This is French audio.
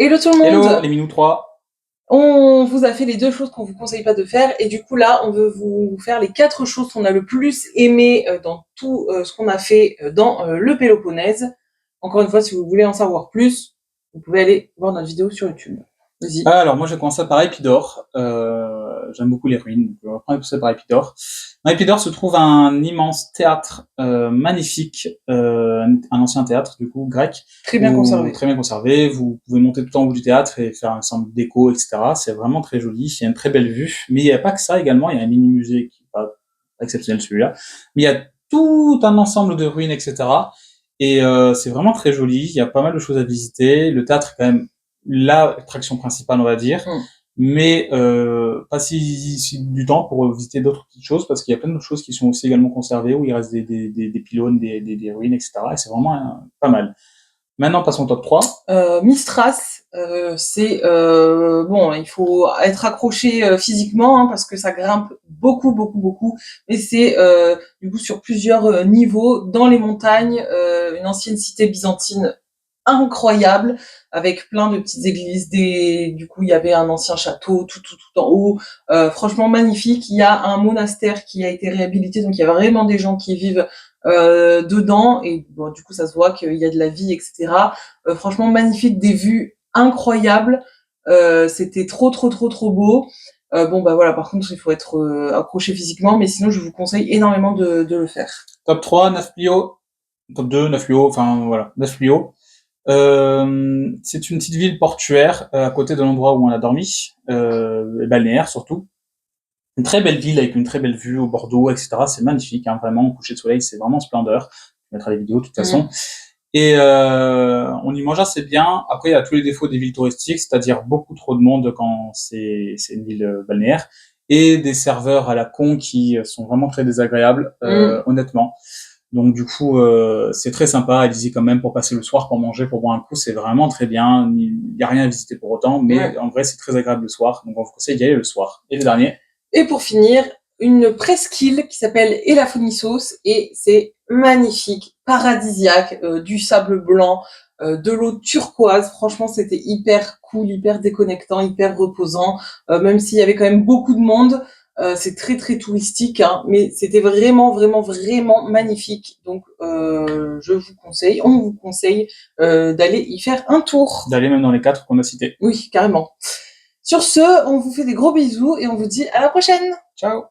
Hello tout le Hello, monde. les Minous 3. On vous a fait les 2 choses qu'on vous conseille pas de faire et du coup là on veut vous faire les 4 choses qu'on a le plus aimé dans tout ce qu'on a fait dans le Péloponnèse. Encore une fois, si vous voulez en savoir plus, vous pouvez aller voir notre vidéo sur YouTube. Vas-y. Alors moi je vais commencer par Épidore. J'aime beaucoup les ruines, donc on va commencer par Épidore. Dans Épidore se trouve un immense théâtre magnifique, un ancien théâtre du coup grec, Très bien où conservé. très bien conservé. Vous pouvez monter tout en haut du théâtre et faire un ensemble d'écho, etc. C'est vraiment très joli. Il y a une très belle vue, mais il n'y a pas que ça également. Il y a un mini musée qui n'est pas exceptionnel celui-là, mais il y a tout un ensemble de ruines, etc. Et c'est vraiment très joli. Il y a pas mal de choses à visiter. Le théâtre est quand même l'attraction principale, on va dire. Mm. Mais pas si du temps pour visiter d'autres petites choses, parce qu'il y a plein d'autres choses qui sont aussi également conservées, où il reste des pylônes, des ruines, etc. Et c'est vraiment pas mal. Maintenant, passons au top 3. Mistras, c'est bon, il faut être accroché physiquement hein, parce que ça grimpe beaucoup, beaucoup, beaucoup. Mais c'est du coup sur plusieurs niveaux dans les montagnes, une ancienne cité byzantine incroyable avec plein de petites églises. Du coup, il y avait un ancien château tout en haut, franchement magnifique. Il y a un monastère qui a été réhabilité, donc il y a vraiment des gens qui vivent dedans et bon, du coup ça se voit qu'il y a de la vie, etc. Franchement magnifique, des vues incroyables. C'était trop beau. Bon bah voilà, par contre il faut être accroché physiquement, mais sinon je vous conseille énormément de le faire. Top 3, Nafplio. Top 2, Nafplio. Enfin, voilà, Nafplio. C'est une petite ville portuaire à côté de l'endroit où on a dormi, balnéaire surtout. Une très belle ville avec une très belle vue au Bordeaux, etc. C'est magnifique, hein, vraiment, au coucher de soleil, c'est vraiment splendeur. Je mettrai les vidéos de toute façon. Mmh. Et on y mange assez bien. Après, il y a tous les défauts des villes touristiques, c'est-à-dire beaucoup trop de monde quand c'est une ville balnéaire, et des serveurs à la con qui sont vraiment très désagréables, Mmh. honnêtement. Donc du coup, c'est très sympa. Allez-y quand même pour passer le soir, pour manger, pour boire un coup, c'est vraiment très bien. Il n'y a rien à visiter pour autant, mais Ouais. en vrai, c'est très agréable le soir. Donc on vous conseille d'y aller le soir. Et le dernier, Et pour finir, une presqu'île qui s'appelle Elaphonissos et c'est magnifique, paradisiaque, du sable blanc, de l'eau turquoise. Franchement, c'était hyper cool, hyper déconnectant, hyper reposant. Même s'il y avait quand même beaucoup de monde, c'est très touristique, hein, mais c'était vraiment magnifique. Donc, on vous conseille d'aller y faire un tour. d'aller même dans les 4 qu'on a cités. Oui, carrément. Sur ce, on vous fait des gros bisous et on vous dit à la prochaine. Ciao!